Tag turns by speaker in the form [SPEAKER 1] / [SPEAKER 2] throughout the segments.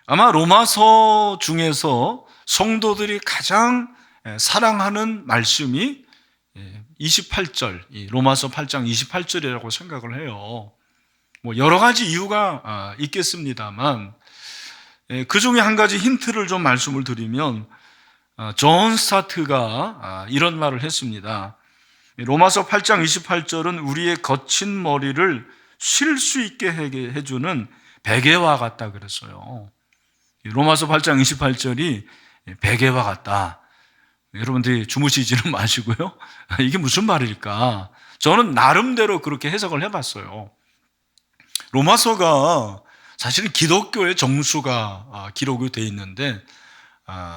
[SPEAKER 1] 아마 로마서 중에서 성도들이 가장 사랑하는 말씀이 28절, 로마서 8장 28절이라고 생각을 해요. 뭐 여러 가지 이유가 있겠습니다만 그 중에 한 가지 힌트를 좀 말씀을 드리면 존 스타트가 이런 말을 했습니다. 로마서 8장 28절은 우리의 거친 머리를 쉴 수 있게 해주는 베개와 같다 그랬어요. 로마서 8장 28절이 베개와 같다. 여러분들이 주무시지는 마시고요. 이게 무슨 말일까? 저는 나름대로 그렇게 해석을 해봤어요. 로마서가 사실은 기독교의 정수가 기록이 되어 있는데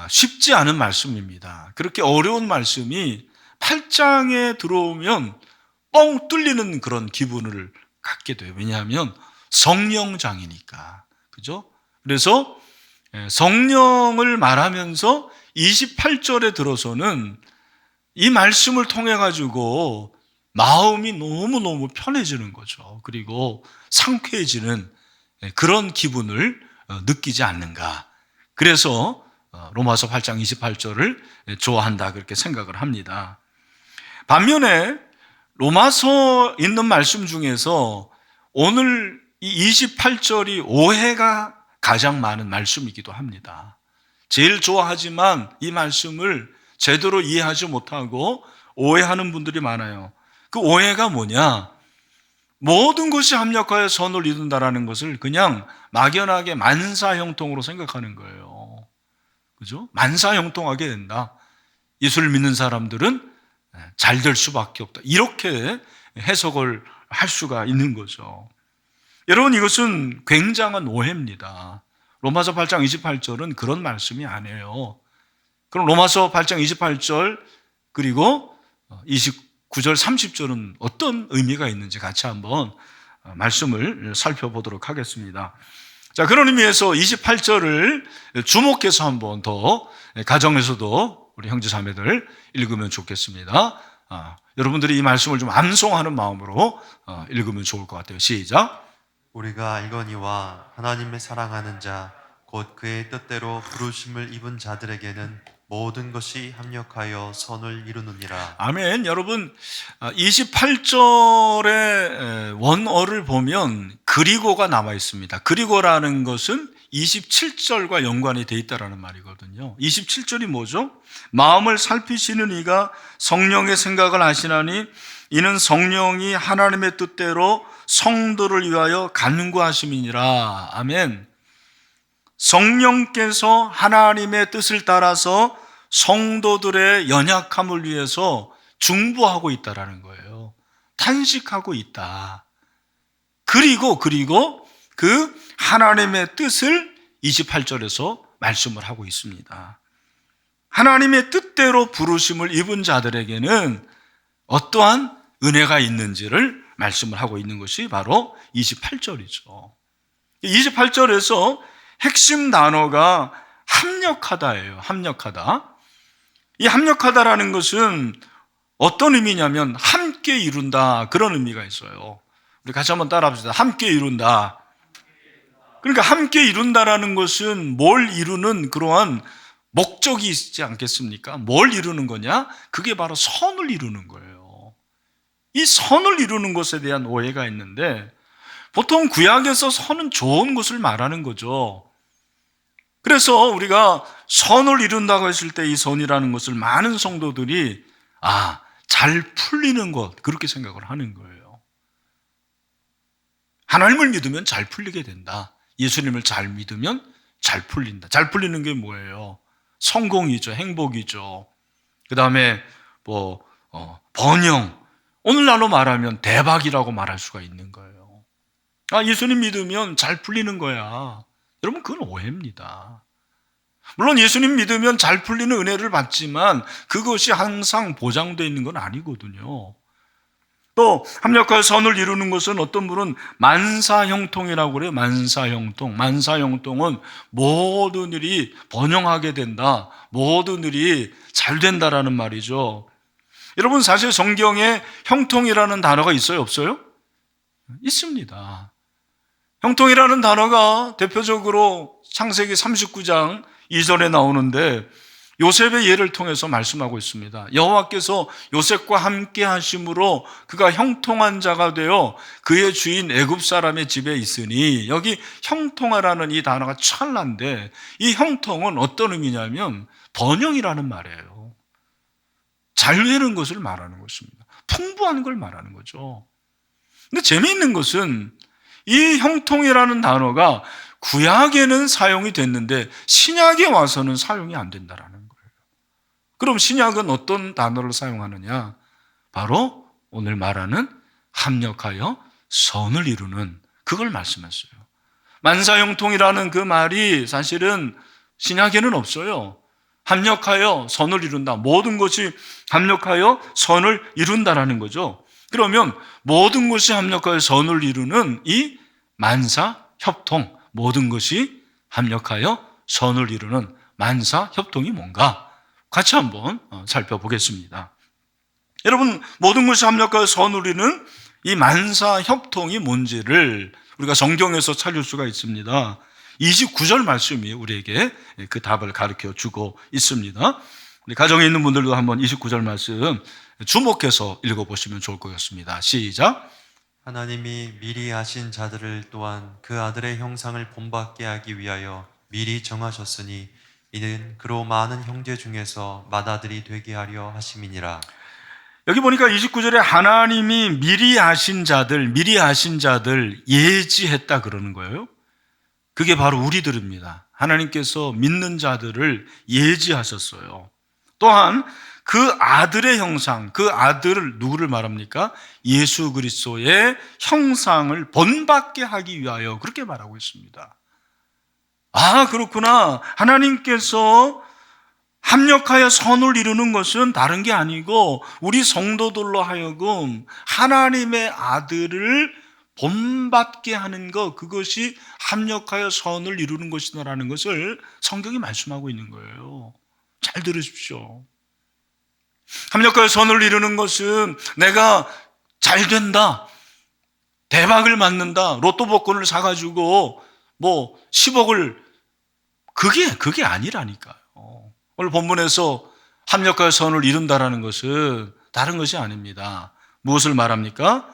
[SPEAKER 1] 쉽지 않은 말씀입니다. 그렇게 어려운 말씀이 8장에 들어오면 뻥 뚫리는 그런 기분을 갖게 돼요. 왜냐하면 성령장이니까. 그죠? 그래서 성령을 말하면서 28절에 들어서는 이 말씀을 통해 가지고 마음이 너무너무 편해지는 거죠. 그리고 상쾌해지는 그런 기분을 느끼지 않는가. 그래서 로마서 8장 28절을 좋아한다 그렇게 생각을 합니다. 반면에 로마서 있는 말씀 중에서 오늘 이 28절이 오해가 가장 많은 말씀이기도 합니다. 제일 좋아하지만 이 말씀을 제대로 이해하지 못하고 오해하는 분들이 많아요. 그 오해가 뭐냐? 모든 것이 합력하여 선을 이룬다라는 것을 그냥 막연하게 만사형통으로 생각하는 거예요. 그죠? 만사형통하게 된다. 예수를 믿는 사람들은 잘 될 수밖에 없다. 이렇게 해석을 할 수가 있는 거죠. 여러분, 이것은 굉장한 오해입니다. 로마서 8장 28절은 그런 말씀이 아니에요. 그럼 로마서 8장 28절 그리고 29절 30절은 어떤 의미가 있는지 같이 한번 말씀을 살펴보도록 하겠습니다. 자, 그런 의미에서 28절을 주목해서 한번 더 가정에서도 우리 형제 자매들 읽으면 좋겠습니다. 여러분들이 이 말씀을 좀 암송하는 마음으로 읽으면 좋을 것 같아요. 시작.
[SPEAKER 2] 우리가 알거니와 하나님의 사랑하는 자 곧 그의 뜻대로 부르심을 입은 자들에게는 모든 것이 합력하여 선을 이루느니라.
[SPEAKER 1] 아멘. 여러분, 28절의 원어를 보면 그리고가 남아 있습니다. 그리고라는 것은 27절과 연관이 되어 있다는 말이거든요. 27절이 뭐죠? 마음을 살피시는 이가 성령의 생각을 아시나니 이는 성령이 하나님의 뜻대로 성도를 위하여 간구하심이니라. 아멘. 성령께서 하나님의 뜻을 따라서 성도들의 연약함을 위해서 중보하고 있다라는 거예요. 탄식하고 있다. 그리고 그 하나님의 뜻을 28절에서 말씀을 하고 있습니다. 하나님의 뜻대로 부르심을 입은 자들에게는 어떠한 은혜가 있는지를 말씀을 하고 있는 것이 바로 28절이죠. 28절에서 핵심 단어가 합력하다예요. 합력하다. 이 합력하다라는 것은 어떤 의미냐면 함께 이룬다, 그런 의미가 있어요. 우리 같이 한번 따라 합시다. 함께 이룬다. 그러니까 함께 이룬다라는 것은 뭘 이루는 그러한 목적이 있지 않겠습니까? 뭘 이루는 거냐? 그게 바로 선을 이루는 거예요. 이 선을 이루는 것에 대한 오해가 있는데 보통 구약에서 선은 좋은 것을 말하는 거죠. 그래서 우리가 선을 이룬다고 했을 때 이 선이라는 것을 많은 성도들이 잘 풀리는 것, 그렇게 생각을 하는 거예요. 하나님을 믿으면 잘 풀리게 된다. 예수님을 잘 믿으면 잘 풀린다. 잘 풀리는 게 뭐예요? 성공이죠. 행복이죠. 그 다음에 번영. 오늘날로 말하면 대박이라고 말할 수가 있는 거예요. 예수님 믿으면 잘 풀리는 거야. 여러분, 그건 오해입니다. 물론 예수님 믿으면 잘 풀리는 은혜를 받지만 그것이 항상 보장되어 있는 건 아니거든요. 또 합력하여 선을 이루는 것은 어떤 분은 만사형통이라고 그래요. 만사형통. 만사형통은 모든 일이 번영하게 된다. 모든 일이 잘 된다라는 말이죠. 여러분, 사실 성경에 형통이라는 단어가 있어요? 없어요? 있습니다. 형통이라는 단어가 대표적으로 창세기 39장 2절에 나오는데 요셉의 예를 통해서 말씀하고 있습니다. 여호와께서 요셉과 함께 하심으로 그가 형통한 자가 되어 그의 주인 애굽 사람의 집에 있으니, 여기 형통하라는 이 단어가 찰나인데 이 형통은 어떤 의미냐면 번영이라는 말이에요. 잘 되는 것을 말하는 것입니다. 풍부한 걸 말하는 거죠. 근데 재미있는 것은 이 형통이라는 단어가 구약에는 사용이 됐는데 신약에 와서는 사용이 안 된다라는 거예요. 그럼 신약은 어떤 단어를 사용하느냐? 바로 오늘 말하는 합력하여 선을 이루는, 그걸 말씀했어요. 만사형통이라는 그 말이 사실은 신약에는 없어요. 합력하여 선을 이룬다. 모든 것이 합력하여 선을 이룬다라는 거죠. 그러면 모든 것이 합력하여 선을 이루는 이 만사협통, 모든 것이 합력하여 선을 이루는 만사협통이 뭔가 같이 한번 살펴보겠습니다. 여러분, 모든 것이 합력하여 선을 이루는 이 만사협통이 뭔지를 우리가 성경에서 찾을 수가 있습니다. 29절 말씀이 우리에게 그 답을 가르쳐 주고 있습니다. 우리 가정에 있는 분들도 한번 29절 말씀 주목해서 읽어보시면 좋을 것 같습니다. 시작.
[SPEAKER 2] 하나님이 미리 아신 자들을 또한 그 아들의 형상을 본받게 하기 위하여 미리 정하셨으니 이는 그로 많은 형제 중에서 맏아들이 되게 하려 하심이니라.
[SPEAKER 1] 여기 보니까 29절에 하나님이 미리 아신 자들 예지했다 그러는 거예요. 그게 바로 우리들입니다. 하나님께서 믿는 자들을 예지하셨어요. 또한 그 아들의 형상, 그 아들을 누구를 말합니까? 예수 그리스도의 형상을 본받게 하기 위하여, 그렇게 말하고 있습니다. 아, 그렇구나. 하나님께서 합력하여 선을 이루는 것은 다른 게 아니고 우리 성도들로 하여금 하나님의 아들을 본받게 하는 것, 그것이 합력하여 선을 이루는 것이다라는 것을 성경이 말씀하고 있는 거예요. 잘 들으십시오. 합력하여 선을 이루는 것은 내가 잘 된다, 대박을 맞는다, 로또 복권을 사가지고 10억을, 그게 아니라니까요. 오늘 본문에서 합력하여 선을 이룬다라는 것은 다른 것이 아닙니다. 무엇을 말합니까?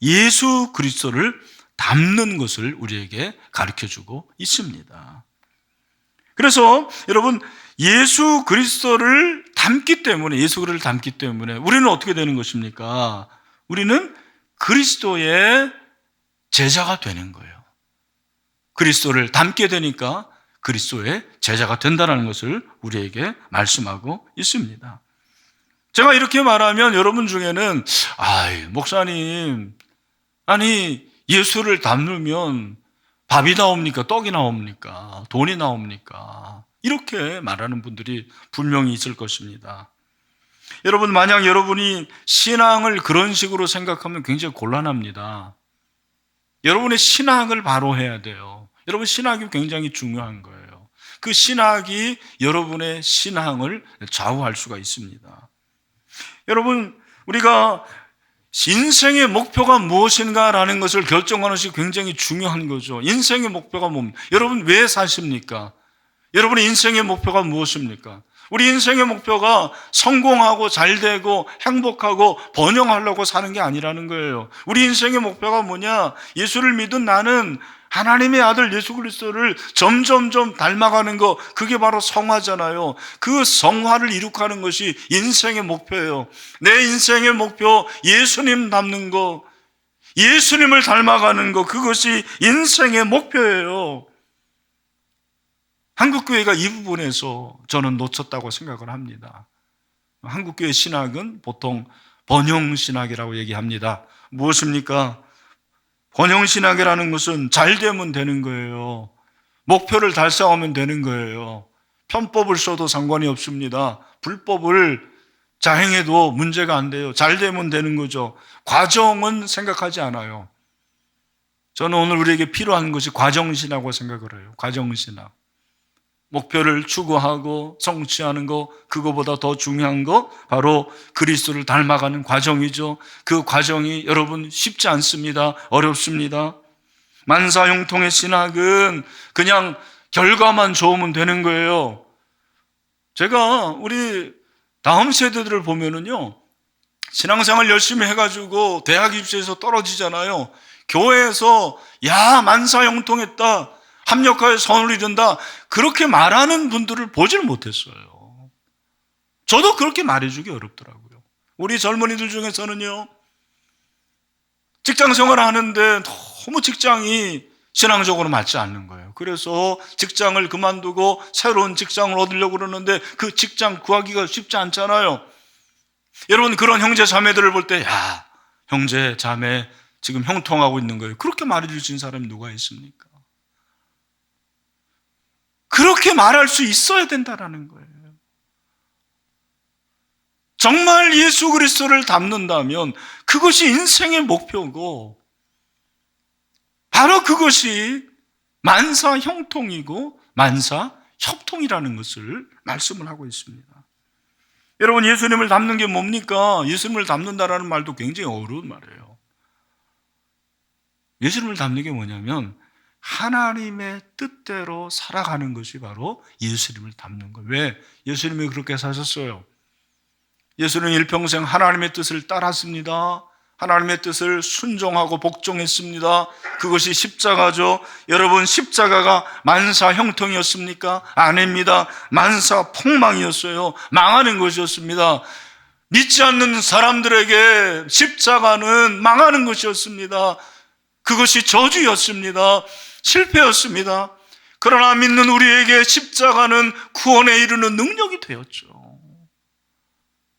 [SPEAKER 1] 예수 그리스도를 닮는 것을 우리에게 가르쳐주고 있습니다. 그래서 여러분, 예수 그리스도를 닮기 때문에 우리는 어떻게 되는 것입니까? 우리는 그리스도의 제자가 되는 거예요. 그리스도를 닮게 되니까 그리스도의 제자가 된다는 것을 우리에게 말씀하고 있습니다. 제가 이렇게 말하면 여러분 중에는 목사님, 아니 예수를 닮으면 밥이 나옵니까? 떡이 나옵니까? 돈이 나옵니까? 이렇게 말하는 분들이 분명히 있을 것입니다. 여러분, 만약 여러분이 신앙을 그런 식으로 생각하면 굉장히 곤란합니다. 여러분의 신학을 바로 해야 돼요. 여러분, 신학이 굉장히 중요한 거예요. 그 신학이 여러분의 신앙을 좌우할 수가 있습니다. 여러분, 우리가 인생의 목표가 무엇인가라는 것을 결정하는 것이 굉장히 중요한 거죠. 인생의 목표가 뭡니까? 여러분 왜 사십니까? 여러분의 인생의 목표가 무엇입니까? 우리 인생의 목표가 성공하고 잘되고 행복하고 번영하려고 사는 게 아니라는 거예요. 우리 인생의 목표가 뭐냐? 예수를 믿은 나는 하나님의 아들 예수 그리스도를 점점점 닮아가는 거, 그게 바로 성화잖아요. 그 성화를 이룩하는 것이 인생의 목표예요. 내 인생의 목표, 예수님 닮는 거, 예수님을 닮아가는 거, 그것이 인생의 목표예요. 한국교회가 이 부분에서 저는 놓쳤다고 생각을 합니다. 한국교회 신학은 보통 번영신학이라고 얘기합니다. 무엇입니까? 번영신학이라는 것은 잘 되면 되는 거예요. 목표를 달성하면 되는 거예요. 편법을 써도 상관이 없습니다. 불법을 자행해도 문제가 안 돼요. 잘 되면 되는 거죠. 과정은 생각하지 않아요. 저는 오늘 우리에게 필요한 것이 과정신학이라고 생각을 해요. 과정신학. 목표를 추구하고 성취하는 거, 그거보다 더 중요한 거 바로 그리스도를 닮아가는 과정이죠. 그 과정이 여러분 쉽지 않습니다. 어렵습니다. 만사형통의 신학은 그냥 결과만 좋으면 되는 거예요. 제가 우리 다음 세대들을 보면은요, 신앙생활 열심히 해가지고 대학 입시에서 떨어지잖아요. 교회에서 야 만사 형통했다, 합력하여 선을 이룬다, 그렇게 말하는 분들을 보질 못했어요. 저도 그렇게 말해주기 어렵더라고요. 우리 젊은이들 중에서는요, 직장 생활을 하는데 너무 직장이 신앙적으로 맞지 않는 거예요. 그래서 직장을 그만두고 새로운 직장을 얻으려고 그러는데 그 직장 구하기가 쉽지 않잖아요. 여러분, 그런 형제 자매들을 볼 때, 야, 형제 자매 지금 형통하고 있는 거예요, 그렇게 말해주신 사람이 누가 있습니까? 그렇게 말할 수 있어야 된다는 거예요. 정말 예수 그리스도를 닮는다면 그것이 인생의 목표고, 바로 그것이 만사 형통이고 만사 협통이라는 것을 말씀을 하고 있습니다. 여러분, 예수님을 닮는 게 뭡니까? 예수님을 닮는다라는 말도 굉장히 어려운 말이에요. 예수님을 닮는 게 뭐냐면 하나님의 뜻대로 살아가는 것이 바로 예수님을 닮는 거예요. 왜? 예수님이 그렇게 사셨어요. 예수는 일평생 하나님의 뜻을 따랐습니다. 하나님의 뜻을 순종하고 복종했습니다. 그것이 십자가죠. 여러분, 십자가가 만사 형통이었습니까? 아닙니다. 만사 폭망이었어요. 망하는 것이었습니다. 믿지 않는 사람들에게 십자가는 망하는 것이었습니다. 그것이 저주였습니다. 실패였습니다. 그러나 믿는 우리에게 십자가는 구원에 이르는 능력이 되었죠.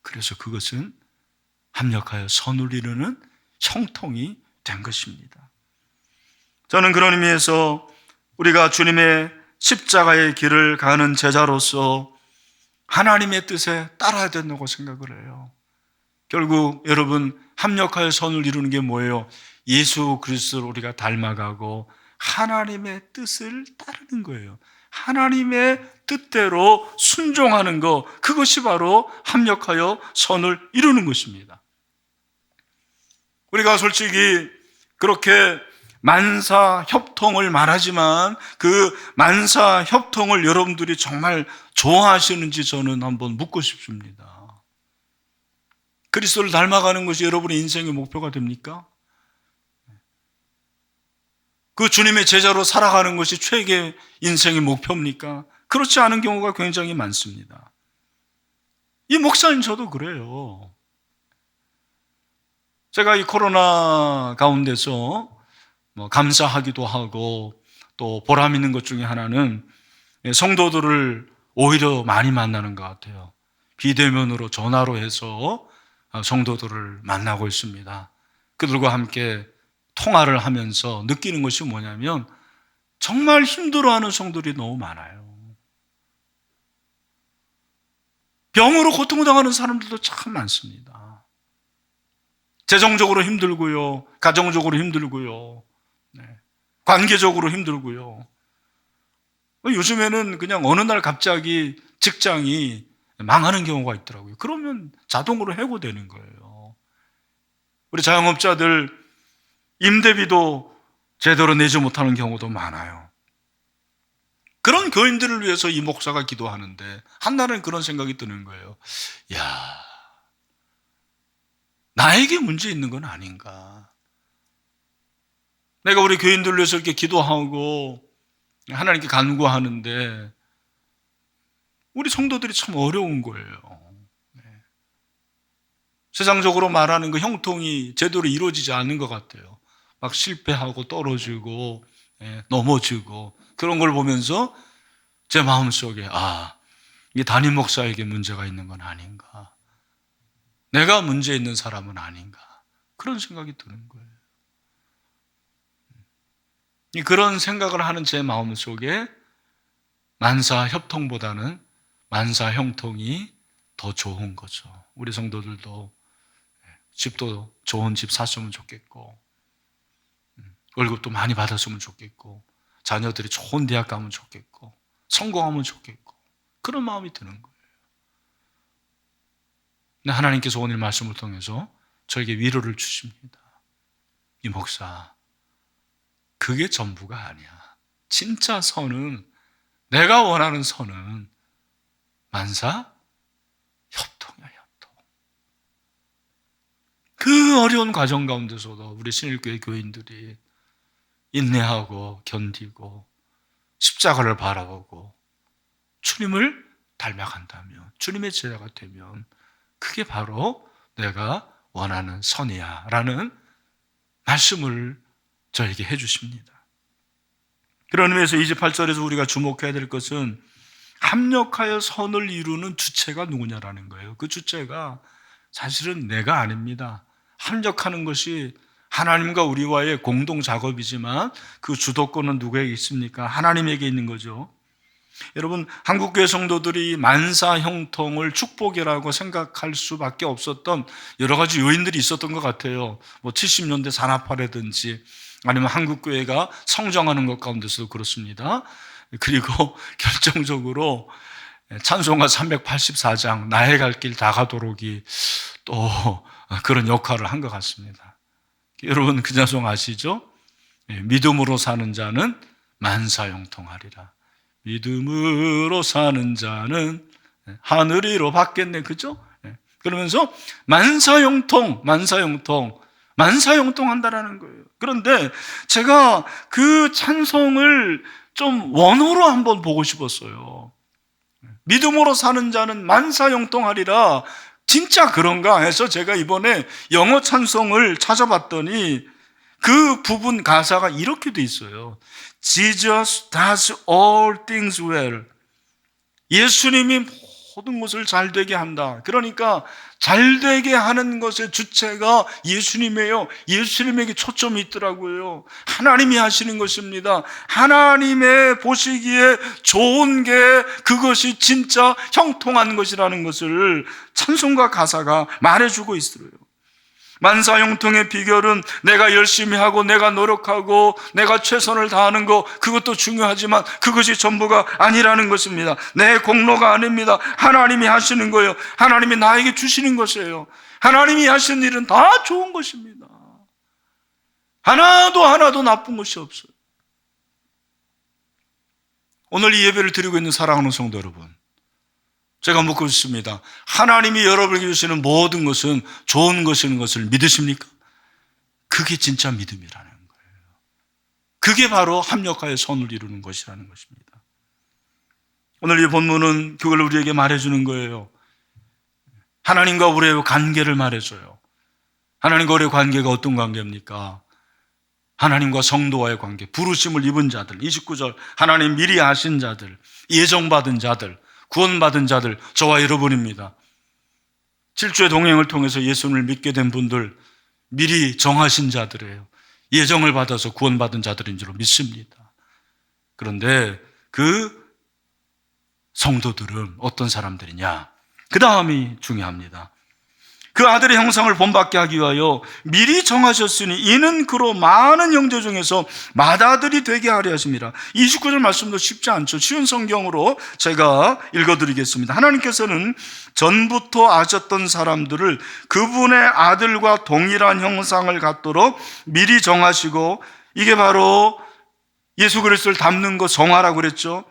[SPEAKER 1] 그래서 그것은 합력하여 선을 이루는 형통이 된 것입니다. 저는 그런 의미에서 우리가 주님의 십자가의 길을 가는 제자로서 하나님의 뜻에 따라야 된다고 생각을 해요. 결국 여러분, 합력하여 선을 이루는 게 뭐예요? 예수 그리스도를 우리가 닮아가고 하나님의 뜻을 따르는 거예요. 하나님의 뜻대로 순종하는 것, 그것이 바로 합력하여 선을 이루는 것입니다. 우리가 솔직히 그렇게 만사협통을 말하지만 그 만사협통을 여러분들이 정말 좋아하시는지 저는 한번 묻고 싶습니다. 그리스도를 닮아가는 것이 여러분의 인생의 목표가 됩니까? 그 주님의 제자로 살아가는 것이 최고의 인생의 목표입니까? 그렇지 않은 경우가 굉장히 많습니다. 이 목사님 저도 그래요. 제가 이 코로나 가운데서 감사하기도 하고 또 보람 있는 것 중에 하나는 성도들을 오히려 많이 만나는 것 같아요. 비대면으로 전화로 해서 성도들을 만나고 있습니다. 그들과 함께 통화를 하면서 느끼는 것이 뭐냐면 정말 힘들어하는 성도들이 너무 많아요. 병으로 고통당하는 사람들도 참 많습니다. 재정적으로 힘들고요, 가정적으로 힘들고요, 관계적으로 힘들고요. 요즘에는 그냥 어느 날 갑자기 직장이 망하는 경우가 있더라고요. 그러면 자동으로 해고되는 거예요. 우리 자영업자들 임대비도 제대로 내지 못하는 경우도 많아요. 그런 교인들을 위해서 이 목사가 기도하는데 한날은 그런 생각이 드는 거예요. 야, 나에게 문제 있는 건 아닌가. 내가 우리 교인들을 위해서 이렇게 기도하고 하나님께 간구하는데 우리 성도들이 참 어려운 거예요. 세상적으로 말하는 그 형통이 제대로 이루어지지 않는 것 같아요. 막 실패하고 떨어지고 넘어지고 그런 걸 보면서 제 마음속에 이 담임 목사에게 문제가 있는 건 아닌가, 내가 문제 있는 사람은 아닌가, 그런 생각이 드는 거예요. 그런 생각을 하는 제 마음속에 만사협통보다는 만사형통이 더 좋은 거죠. 우리 성도들도 집도 좋은 집 샀으면 좋겠고 월급도 많이 받았으면 좋겠고 자녀들이 좋은 대학 가면 좋겠고 성공하면 좋겠고 그런 마음이 드는 거예요. 근데 하나님께서 오늘 말씀을 통해서 저에게 위로를 주십니다. 이 목사, 그게 전부가 아니야. 진짜 선은 내가 원하는 선은 만사 협통이야, 협통. 그 어려운 과정 가운데서도 우리 신일교회 교인들이 인내하고 견디고 십자가를 바라보고 주님을 닮아간다면, 주님의 제자가 되면 그게 바로 내가 원하는 선이야 라는 말씀을 저에게 해주십니다. 그런 의미에서 28절에서 우리가 주목해야 될 것은 합력하여 선을 이루는 주체가 누구냐라는 거예요. 그 주체가 사실은 내가 아닙니다. 합력하는 것이 하나님과 우리와의 공동 작업이지만 그 주도권은 누구에게 있습니까? 하나님에게 있는 거죠. 여러분, 한국교회 성도들이 만사형통을 축복이라고 생각할 수밖에 없었던 여러 가지 요인들이 있었던 것 같아요. 70년대 산업화라든지 아니면 한국교회가 성장하는 것 가운데서도 그렇습니다. 그리고 결정적으로 찬송가 384장 나의 갈 길 다 가도록이 또 그런 역할을 한 것 같습니다. 여러분 그 찬송 아시죠? 믿음으로 사는 자는 만사형통하리라. 믿음으로 사는 자는 하늘 위로 받겠네. 그죠? 그러면서 만사형통한다라는 거예요. 그런데 제가 그 찬송을 좀 원어로 한번 보고 싶었어요. 믿음으로 사는 자는 만사형통하리라. 진짜 그런가 해서 제가 이번에 영어 찬송을 찾아봤더니 그 부분 가사가 이렇게 돼 있어요. Jesus does all things well. 예수님이 모든 것을 잘 되게 한다. 그러니까 잘 되게 하는 것의 주체가 예수님이에요. 예수님에게 초점이 있더라고요. 하나님이 하시는 것입니다. 하나님의 보시기에 좋은 게 그것이 진짜 형통한 것이라는 것을 찬송가 가사가 말해주고 있어요. 만사형통의 비결은 내가 열심히 하고 내가 노력하고 내가 최선을 다하는 거, 그것도 중요하지만 그것이 전부가 아니라는 것입니다. 내 공로가 아닙니다. 하나님이 하시는 거예요. 하나님이 나에게 주시는 것이에요. 하나님이 하시는 일은 다 좋은 것입니다. 하나도 나쁜 것이 없어요. 오늘 이 예배를 드리고 있는 사랑하는 성도 여러분, 제가 묻고 싶습니다. 하나님이 여러분에게 주시는 모든 것은 좋은 것인 것을 믿으십니까? 그게 진짜 믿음이라는 거예요. 그게 바로 합력하여 선을 이루는 것이라는 것입니다. 오늘 이 본문은 그걸 우리에게 말해주는 거예요. 하나님과 우리의 관계를 말해줘요. 하나님과 우리의 관계가 어떤 관계입니까? 하나님과 성도와의 관계, 부르심을 입은 자들, 29절, 하나님 미리 아신 자들, 예정받은 자들, 구원받은 자들, 저와 여러분입니다. 7주의 동행을 통해서 예수님을 믿게 된 분들, 미리 정하신 자들이에요. 예정을 받아서 구원받은 자들인 줄로 믿습니다. 그런데 그 성도들은 어떤 사람들이냐? 그 다음이 중요합니다. 그 아들의 형상을 본받게 하기 위하여 미리 정하셨으니 이는 그로 많은 형제 중에서 맏아들이 되게 하려 하십니다. 29절 말씀도 쉽지 않죠. 쉬운 성경으로 제가 읽어드리겠습니다. 하나님께서는 전부터 아셨던 사람들을 그분의 아들과 동일한 형상을 갖도록 미리 정하시고, 이게 바로 예수 그리스도를 닮는 것, 정화라고 그랬죠.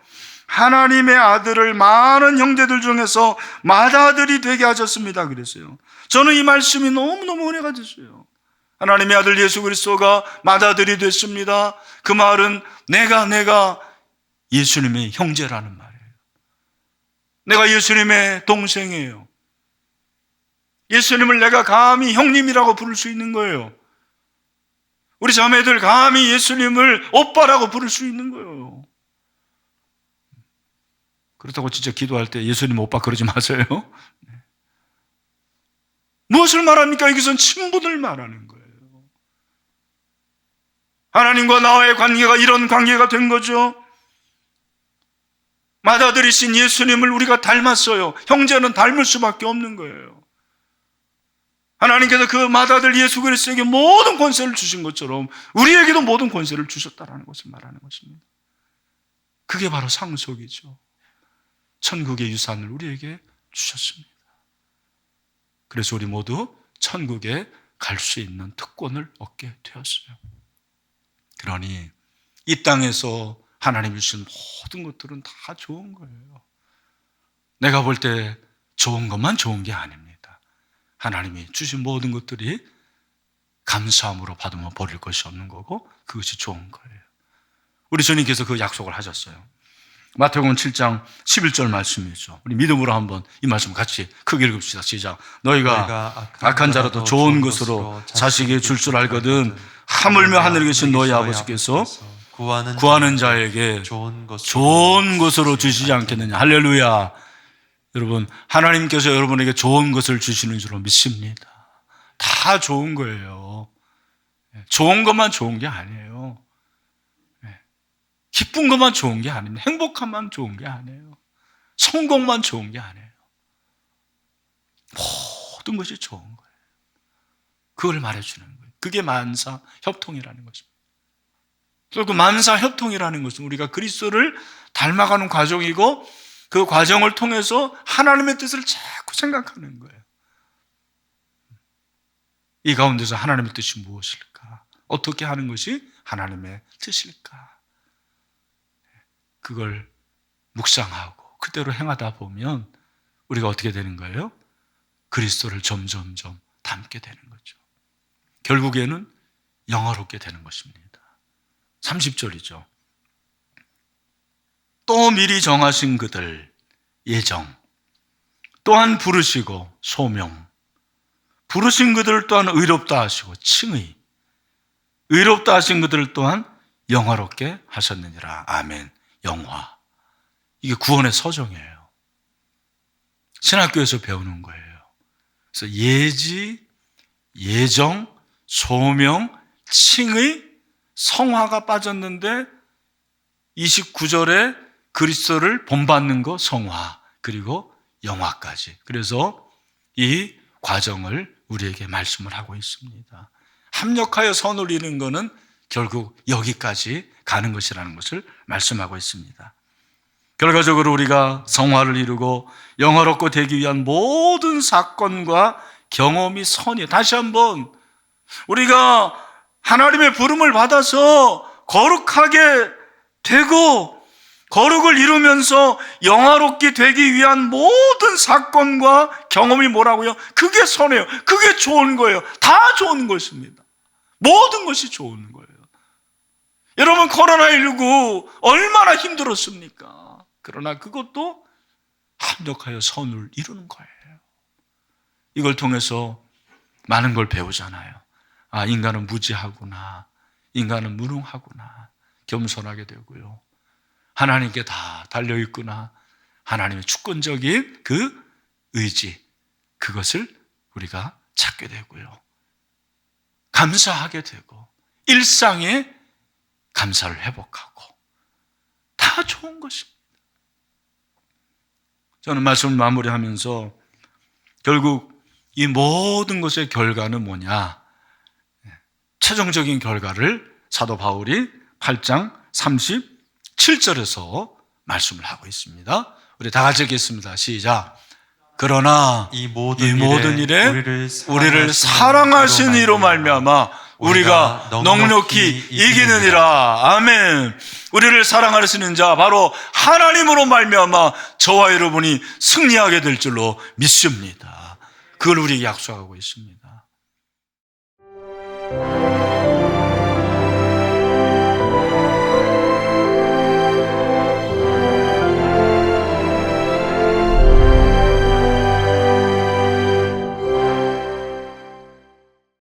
[SPEAKER 1] 하나님의 아들을 많은 형제들 중에서 맏아들이 되게 하셨습니다 그랬어요. 저는 이 말씀이 너무너무 은혜가 됐어요. 하나님의 아들 예수 그리스도가 맏아들이 됐습니다. 그 말은 내가 예수님의 형제라는 말이에요. 내가 예수님의 동생이에요. 예수님을 내가 감히 형님이라고 부를 수 있는 거예요. 우리 자매들 감히 예수님을 오빠라고 부를 수 있는 거예요. 그렇다고 진짜 기도할 때 예수님 오빠 그러지 마세요. 무엇을 말합니까? 여기서는 친분을 말하는 거예요. 하나님과 나와의 관계가 이런 관계가 된 거죠. 맏아들이신 예수님을 우리가 닮았어요. 형제는 닮을 수밖에 없는 거예요. 하나님께서 그 맏아들 예수 그리스도에게 모든 권세를 주신 것처럼 우리에게도 모든 권세를 주셨다라는 것을 말하는 것입니다. 그게 바로 상속이죠. 천국의 유산을 우리에게 주셨습니다. 그래서 우리 모두 천국에 갈 수 있는 특권을 얻게 되었어요. 그러니 이 땅에서 하나님이 주신 모든 것들은 다 좋은 거예요. 내가 볼 때 좋은 것만 좋은 게 아닙니다. 하나님이 주신 모든 것들이 감사함으로 받으면 버릴 것이 없는 거고 그것이 좋은 거예요. 우리 주님께서 그 약속을 하셨어요. 마태복음 7장 11절 말씀이죠. 우리 믿음으로 한번 이 말씀 같이 크게 읽읍시다. 시작. 너희가 악한 자라도 좋은 것으로 자식에게 줄 줄 알거든 하물며 하늘에 계신 너희 아버지께서 구하는 자에게 좋은 것으로 주시지 않겠느냐. 할렐루야. 여러분, 하나님께서 여러분에게 좋은 것을 주시는 줄로 믿습니다. 다 좋은 거예요. 좋은 것만 좋은 게 아니에요. 기쁜 것만 좋은 게 아닙니다. 행복함만 좋은 게 아니에요. 성공만 좋은 게 아니에요. 모든 것이 좋은 거예요. 그걸 말해주는 거예요. 그게 만사 협통이라는 것입니다. 결국 만사 협통이라는 것은 우리가 그리스도를 닮아가는 과정이고 그 과정을 통해서 하나님의 뜻을 자꾸 생각하는 거예요. 이 가운데서 하나님의 뜻이 무엇일까? 어떻게 하는 것이 하나님의 뜻일까? 그걸 묵상하고 그대로 행하다 보면 우리가 어떻게 되는 거예요? 그리스도를 점점점 닮게 되는 거죠. 결국에는 영화롭게 되는 것입니다. 30절이죠. 또 미리 정하신 그들 예정 또한 부르시고 소명 부르신 그들 또한 의롭다 하시고 칭의 의롭다 하신 그들 또한 영화롭게 하셨느니라. 아멘. 영화. 이게 구원의 서정이에요. 신학교에서 배우는 거예요. 그래서 예지, 예정, 소명, 칭의, 성화가 빠졌는데 29절에 그리스도를 본받는 거 성화, 그리고 영화까지. 그래서 이 과정을 우리에게 말씀을 하고 있습니다. 합력하여 선을 이루는 것은 결국 여기까지 가는 것이라는 것을 말씀하고 있습니다. 결과적으로 우리가 성화를 이루고 영화롭고 되기 위한 모든 사건과 경험이 선이에요. 다시 한번 우리가 하나님의 부름을 받아서 거룩하게 되고 거룩을 이루면서 영화롭게 되기 위한 모든 사건과 경험이 뭐라고요? 그게 선이에요. 그게 좋은 거예요. 다 좋은 것입니다. 모든 것이 좋은 거예요. 여러분, 코로나19 얼마나 힘들었습니까? 그러나 그것도 합력하여 선을 이루는 거예요. 이걸 통해서 많은 걸 배우잖아요. 아, 인간은 무지하구나. 인간은 무능하구나. 겸손하게 되고요. 하나님께 다 달려있구나. 하나님의 주권적인 그 의지, 그것을 우리가 찾게 되고요. 감사하게 되고 일상에 감사를 회복하고 다 좋은 것입니다. 저는 말씀을 마무리하면서 결국 이 모든 것의 결과는 뭐냐? 최종적인 결과를 사도 바울이 8장 37절에서 말씀을 하고 있습니다. 우리 다 같이 읽겠습니다. 시작. 그러나 이 모든 일에 우리를 사랑하신 이로 말미암아 우리가 넉넉히 이기느니라. 아멘. 우리를 사랑하시는 자 바로 하나님으로 말미암아 저와 여러분이 승리하게 될 줄로 믿습니다. 그걸 우리에게 약속하고 있습니다.